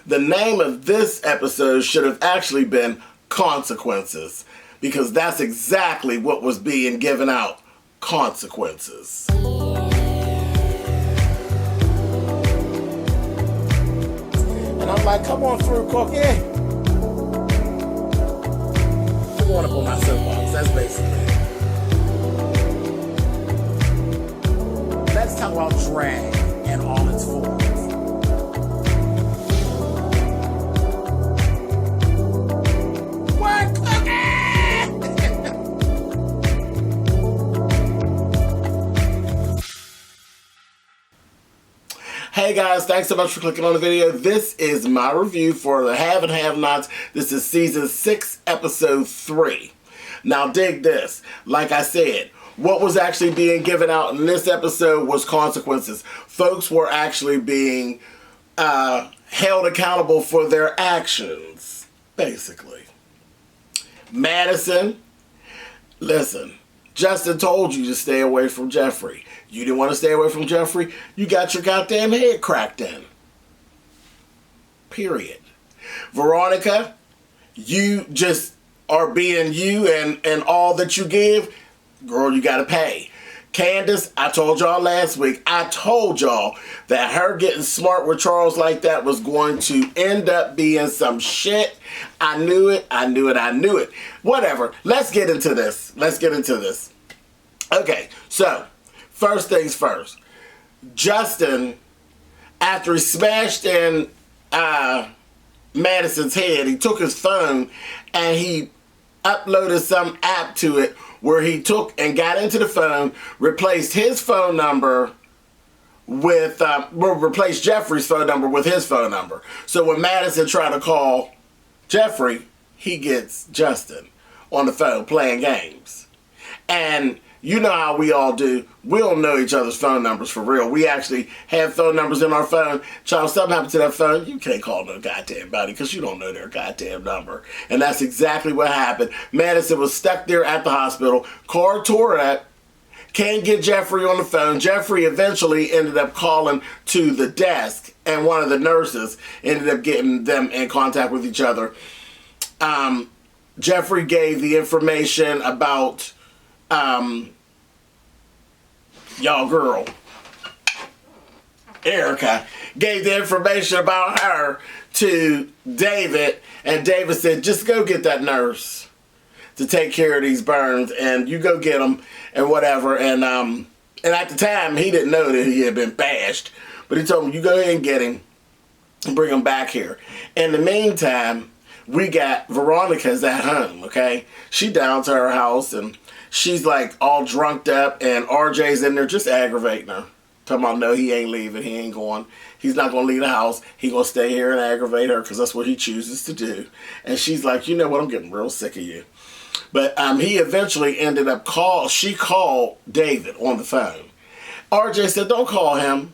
The name of this episode should have actually been Consequences, because that's exactly what was being given out. Consequences. And I'm like, come on through, Cookie. I'm going up on my soapbox. That's basically it. Let's talk about drag in all its forms. What, Cookie? Hey guys, thanks so much for clicking on the video. This is my review for the Have and Have-Nots. This is season 6, episode 3. Now dig this. Like I said, what was actually being given out in this episode was consequences. Folks were actually being held accountable for their actions, basically. Madison, listen, Justin told you to stay away from Jeffrey. You didn't want to stay away from Jeffrey, you got your goddamn head cracked in. Period. Veronica, you just are being you, and all that you give, girl, you gotta pay. Candace, I told y'all last week, I told y'all that her getting smart with Charles like that was going to end up being some shit. I knew it, I knew it, I knew it. Whatever, let's get into this. Okay, so, first things first. Justin, after he smashed in Madison's head, he took his phone and he uploaded some app to it where he took and got into the phone, replaced his phone number with, replaced Jeffrey's phone number with his phone number. So when Madison tried to call Jeffrey, he gets Justin on the phone playing games. And you know how we all do. We don't know each other's phone numbers for real. We actually have phone numbers in our phone. Child, something happened to that phone, you can't call no goddamn body because you don't know their goddamn number. And that's exactly what happened. Madison was stuck there at the hospital. Car tore up. Can't get Jeffrey on the phone. Jeffrey eventually ended up calling to the desk, and one of the nurses ended up getting them in contact with each other. Jeffrey gave the information about y'all girl, Erica, gave the information about her to David, and David said, just go get that nurse to take care of these burns, and you go get them, and whatever, and at the time, he didn't know that he had been bashed, but he told him, you go ahead and get him, and bring him back here. In the meantime, we got Veronica's at home, okay? She down to her house, and she's like all drunked up, and RJ's in there just aggravating her. Talking about, no, he ain't leaving, he ain't going. He's not going to leave the house. He going to stay here and aggravate her because that's what he chooses to do. And she's like, you know what, I'm getting real sick of you. But he eventually ended up she called David on the phone. RJ said, don't call him.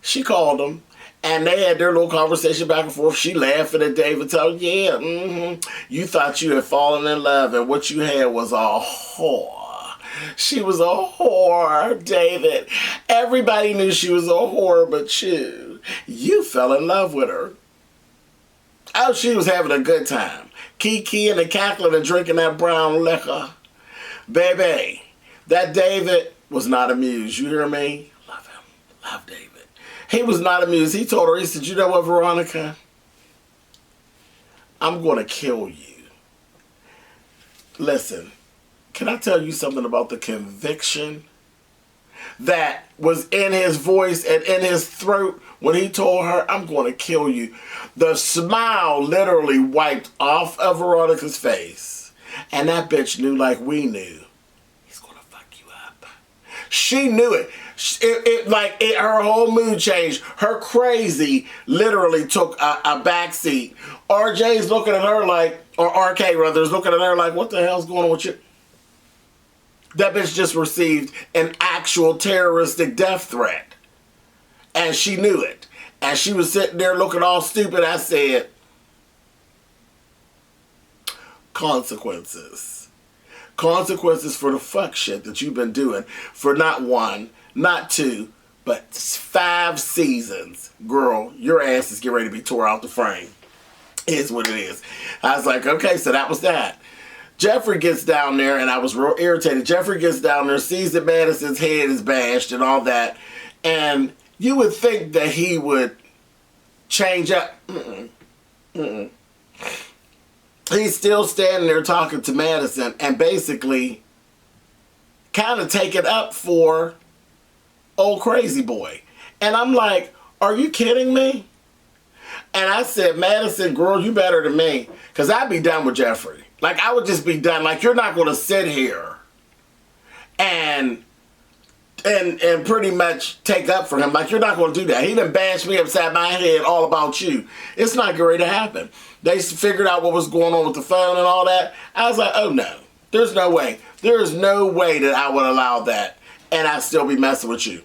She called him. And they had their little conversation back and forth. She laughing at David, telling, yeah, you thought you had fallen in love, and what you had was a whore. She was a whore, David. Everybody knew she was a whore, but you fell in love with her. Oh, she was having a good time. Kiki and cackling and drinking that brown liquor. Baby, that David was not amused. You hear me? Love him. Love David. He was not amused. He told her, he said, you know what, Veronica? I'm going to kill you. Listen, can I tell you something about the conviction that was in his voice and in his throat when he told her, I'm going to kill you? The smile literally wiped off of Veronica's face. And that bitch knew like we knew. He's going to fuck you up. She knew it. Her whole mood changed. Her crazy literally took a backseat. RJ's looking at her like, or RK rather, is looking at her like, what the hell's going on with you? That bitch just received an actual terroristic death threat. And she knew it. And she was sitting there looking all stupid. I said, consequences. Consequences for the fuck shit that you've been doing for not one, not two, But 5 seasons, girl, your ass is getting ready to be tore out the frame. Is what it is. I was like, okay, so that was that. Jeffrey gets down there, and I was real irritated. Jeffrey gets down there, sees that Madison's head is bashed and all that, and you would think that he would change up. He's still standing there talking to Madison and basically kind of taking up for old crazy boy. And I'm like, are you kidding me? And I said, Madison, girl, you better than me. Because I'd be done with Jeffrey. Like, I would just be done. Like, you're not going to sit here and pretty much take up for him. Like, you're not going to do that. He done bashed me upside my head all about you. It's not going to happen. They figured out what was going on with the phone and all that. I was like, oh, no. There's no way. There is no way that I would allow that. And I'd still be messing with you.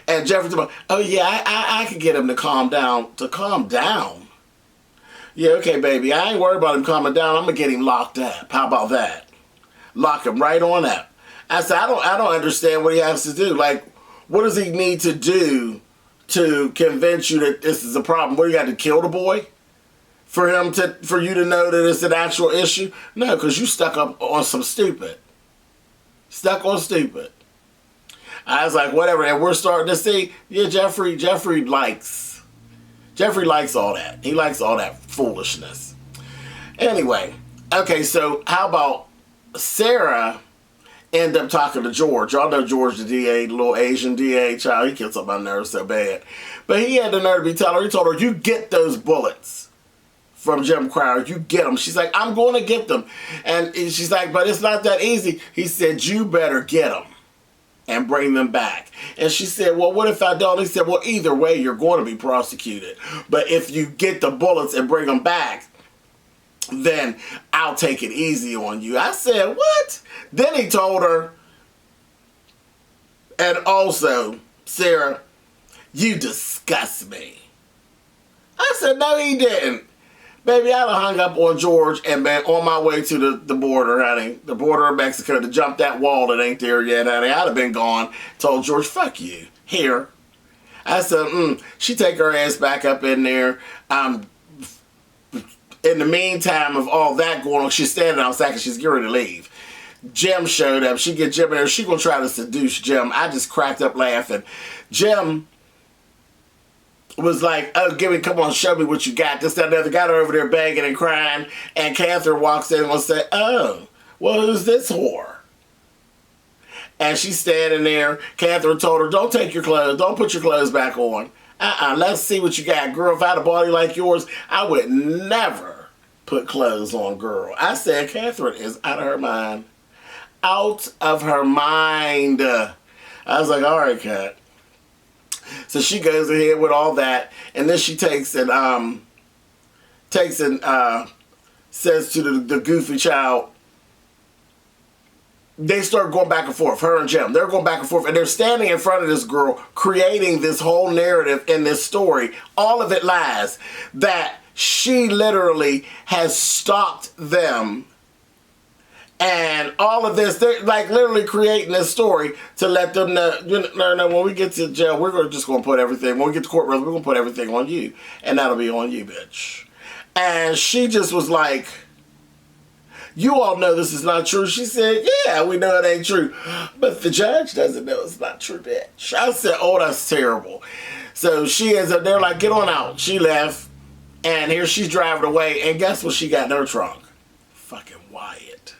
And Jeffrey's like, oh, yeah, I could get him to calm down. To calm down? Yeah, okay, baby. I ain't worried about him calming down. I'm going to get him locked up. How about that? Lock him right on up. I said, I don't understand what he has to do. Like, what does he need to do to convince you that this is a problem? What, you got to kill the boy? For you to know that it's an actual issue? No, because you stuck up on some stupid. Stuck on stupid. I was like, whatever, and we're starting to see, yeah, Jeffrey likes all that. He likes all that foolishness. Anyway, okay, so how about Sarah end up talking to George? Y'all know George, the DA, the little Asian DA, child, he gets on my nerves so bad. But he had the nerve to be telling her, he told her, you get those bullets from Jim Crowder, you get them. She's like, I'm going to get them. And she's like, but it's not that easy. He said, you better get them and bring them back. And she said, well, what if I don't? He said, well, either way, you're going to be prosecuted. But if you get the bullets and bring them back, then I'll take it easy on you. I said, what? Then he told her, and also, Sarah, you disgust me. I said, no, he didn't. Baby, I'd have hung up on George and been on my way to the border, honey. The border of Mexico, to jump that wall that ain't there yet, honey. I'd have been gone. Told George, fuck you. Here. I said, she take her ass back up in there. In the meantime of all that going on, she's standing outside because she's getting ready to leave. Jim showed up. She get Jim in there. She gonna try to seduce Jim. I just cracked up laughing. Jim was like, oh, come on, show me what you got. This, that, and the other. Got her over there begging and crying. And Catherine walks in and will say, oh, well, who's this whore? And she's standing there. Catherine told her, don't take your clothes. Don't put your clothes back on. Let's see what you got. Girl, if I had a body like yours, I would never put clothes on, girl. I said, Catherine is out of her mind. Out of her mind. I was like, all right, Kat. So she goes ahead with all that, and then she takes and says to the goofy child, they start going back and forth, her and Jim. They're going back and forth, and they're standing in front of this girl, creating this whole narrative in this story. All of it lies. That she literally has stalked them. And all of this, they're like literally creating this story to let them know, when we get to jail, we're just going to put everything, when we get to courtroom, we're going to put everything on you. And that'll be on you, bitch. And she just was like, you all know this is not true. She said, yeah, we know it ain't true. But the judge doesn't know it's not true, bitch. I said, oh, that's terrible. So she ends up there like, get on out. She left. And here she's driving away. And guess what she got in her trunk? Fucking Wyatt.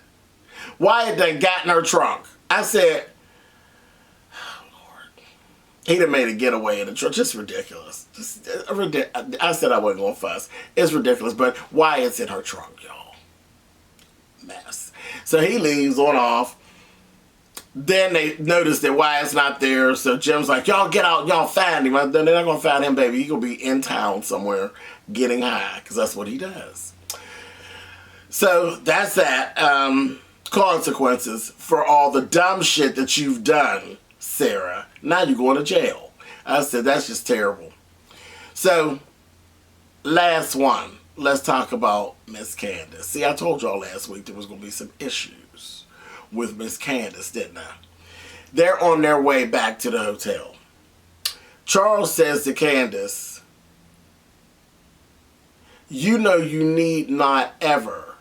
Wyatt done got in her trunk. I said, oh, Lord. He done made a getaway in the trunk. Just ridiculous. I said I wasn't going to fuss. It's ridiculous. But Wyatt's in her trunk, y'all. Mess. So he leaves on off. Then they notice that Wyatt's not there. So Jim's like, y'all get out. Y'all find him. They're not going to find him, baby. He's going to be in town somewhere getting high. Because that's what he does. So that's that. Consequences for all the dumb shit that you've done, Sarah. Now you're going to jail. I said, that's just terrible. So, last one. Let's talk about Miss Candace. See, I told y'all last week there was going to be some issues with Miss Candace, didn't I? They're on their way back to the hotel. Charles says to Candace, you know you need not ever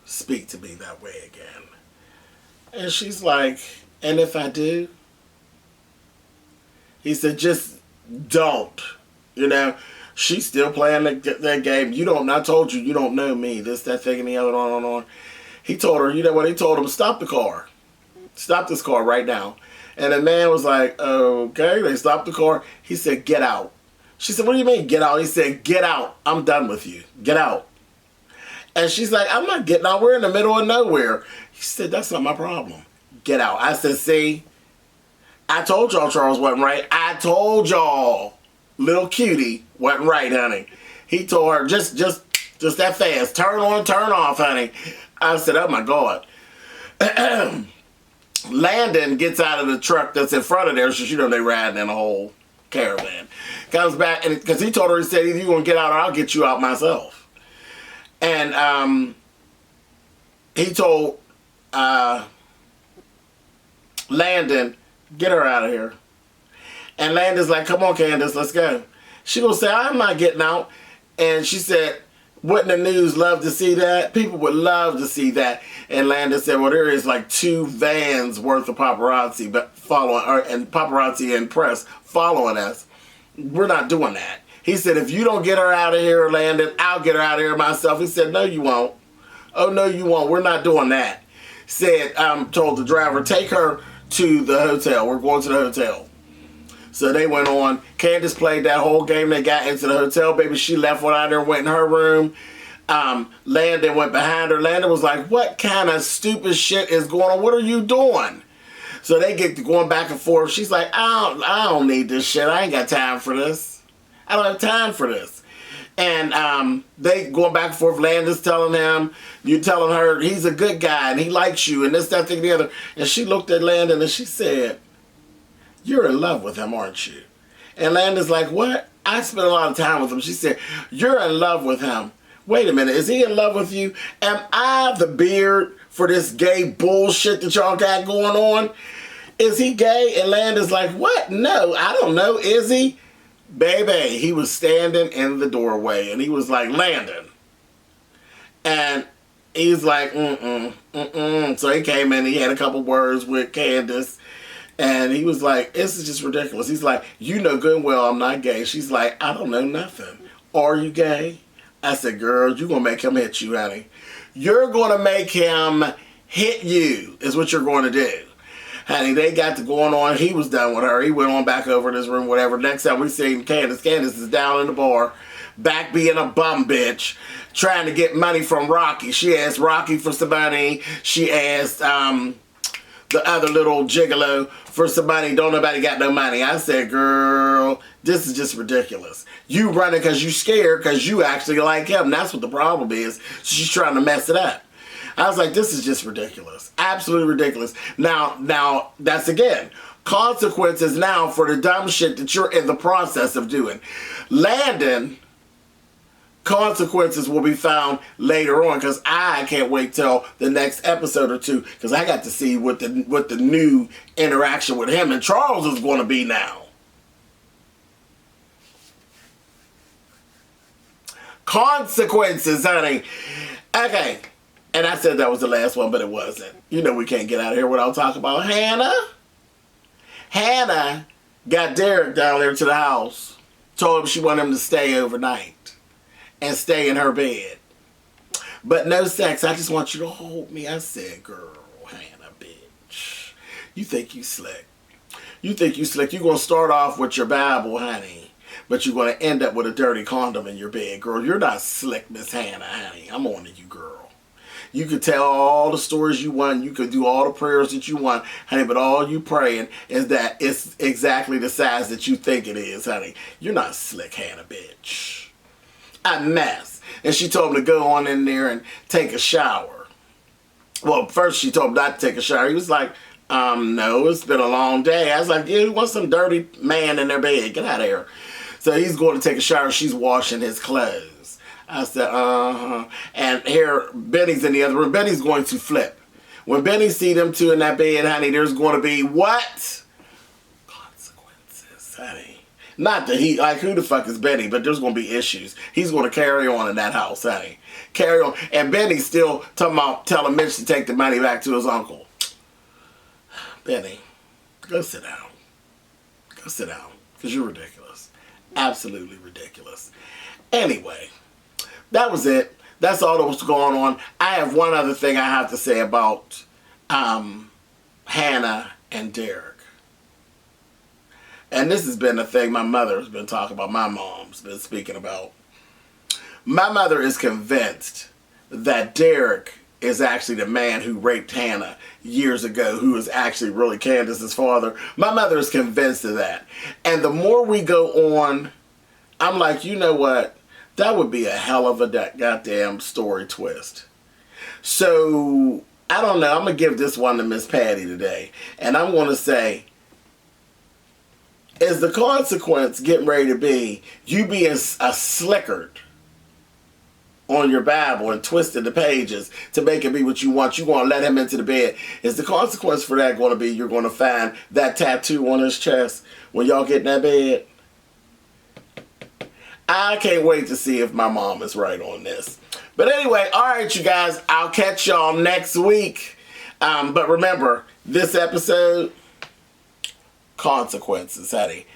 speak to me that way again. And she's like, and if I do? He said, just don't. You know, she's still playing that game. You don't, I told you, you don't know me. This, that, thing, and the other, on and on. He told her, you know what? He told him, stop the car. Stop this car right now. And the man was like, okay. They stopped the car. He said, get out. She said, what do you mean, get out? He said, get out. I'm done with you. Get out. And she's like, I'm not getting out. We're in the middle of nowhere. He said, that's not my problem. Get out. I said, see, I told y'all Charles wasn't right. I told y'all little cutie wasn't right, honey. He told her, just that fast. Turn on, turn off, honey. I said, oh my God. Landon gets out of the truck that's in front of there, so you know they riding in a whole caravan. Comes back, and because he told her, he said, either you're going to get out or I'll get you out myself. And he told Landon, get her out of here. And Landon's like, come on, Candace, let's go. She gonna say, I'm not getting out. And she said, wouldn't the news love to see that? People would love to see that. And Landon said, well, there is like 2 vans worth of paparazzi following, and paparazzi and press following us. We're not doing that. He said, if you don't get her out of here, Landon, I'll get her out of here myself. He said, no, you won't. Oh, no, you won't. We're not doing that. Said, told the driver, take her to the hotel. We're going to the hotel. So they went on. Candace played that whole game. They got into the hotel. Baby, she left without her, went in her room. Landon went behind her. Landon was like, what kind of stupid shit is going on? What are you doing? So they get to going back and forth. She's like, I don't need this shit. I ain't got time for this. I don't have time for this. And they going back and forth. Landon's telling him, you telling her he's a good guy and he likes you and this, that, thing, the other. And she looked at Landon and she said, you're in love with him, aren't you? And Landon's like, what? I spent a lot of time with him. She said, you're in love with him. Wait a minute, is he in love with you? Am I the beard for this gay bullshit that y'all got going on? Is he gay? And Landon's like, what? No, I don't know. Is he? Baby, he was standing in the doorway and he was like, Landon. And he's like, So he came in, he had a couple words with Candace. And he was like, this is just ridiculous. He's like, you know good and well I'm not gay. She's like, I don't know nothing. Are you gay? I said, girl, you're going to make him hit you, honey. You're going to make him hit you is what you're going to do. Honey, they got to going on. He was done with her. He went on back over to his room, whatever. Next time we seen Candace, Candace is down in the bar, back being a bum bitch, trying to get money from Rocky. She asked Rocky for some money. She asked the other little gigolo for some money. Don't nobody got no money. I said, girl, this is just ridiculous. You running because you scared because you actually like him. That's what the problem is. She's trying to mess it up. I was like, this is just ridiculous. Absolutely ridiculous. Now, that's again, consequences now for the dumb shit that you're in the process of doing. Landon, consequences will be found later on because I can't wait till the next episode or two because I got to see what the new interaction with him and Charles is going to be now. Consequences, honey. Okay. And I said that was the last one, but it wasn't. You know we can't get out of here without talking about Hannah. Hannah got Derek down there to the house. Told him she wanted him to stay overnight. And stay in her bed. But no sex. I just want you to hold me. I said, girl, Hannah, bitch. You think you slick. You think you slick. You're going to start off with your Bible, honey. But you're going to end up with a dirty condom in your bed, girl. You're not slick, Miss Hannah, honey. I'm on to you, girl. You could tell all the stories you want. You could do all the prayers that you want, honey. But all you praying is that it's exactly the size that you think it is, honey. You're not slick, Hannah, bitch. A mess. And she told him to go on in there and take a shower. Well, first she told him not to take a shower. He was like, no, it's been a long day. I was like, yeah, you want some dirty man in their bed. Get out of here. So he's going to take a shower. She's washing his clothes. I said, And here, Benny's in the other room. Benny's going to flip. When Benny see them two in that bed, honey, there's going to be what? Consequences, honey. Not that he, like, who the fuck is Benny? But there's going to be issues. He's going to carry on in that house, honey. Carry on. And Benny's still talking about telling Mitch to take the money back to his uncle. Benny, go sit down. Go sit down. Because you're ridiculous. Absolutely ridiculous. Anyway, that was it. That's all that was going on. I have one other thing I have to say about Hannah and Derek. And this has been a thing my mother has been talking about, my mom's been speaking about. My mother is convinced that Derek is actually the man who raped Hannah years ago, who is actually really Candace's father. My mother is convinced of that. And the more we go on, I'm like, you know what? That would be a hell of a goddamn story twist. So, I don't know. I'm going to give this one to Miss Patty today. And I'm going to say, is the consequence getting ready to be you being a slickered on your Bible and twisting the pages to make it be what you want? You're going to let him into the bed. Is the consequence for that going to be you're going to find that tattoo on his chest when y'all get in that bed? I can't wait to see if my mom is right on this. But anyway, all right, you guys. I'll catch y'all next week. But remember, this episode, consequences, honey.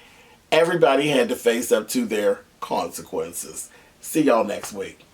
Everybody had to face up to their consequences. See y'all next week.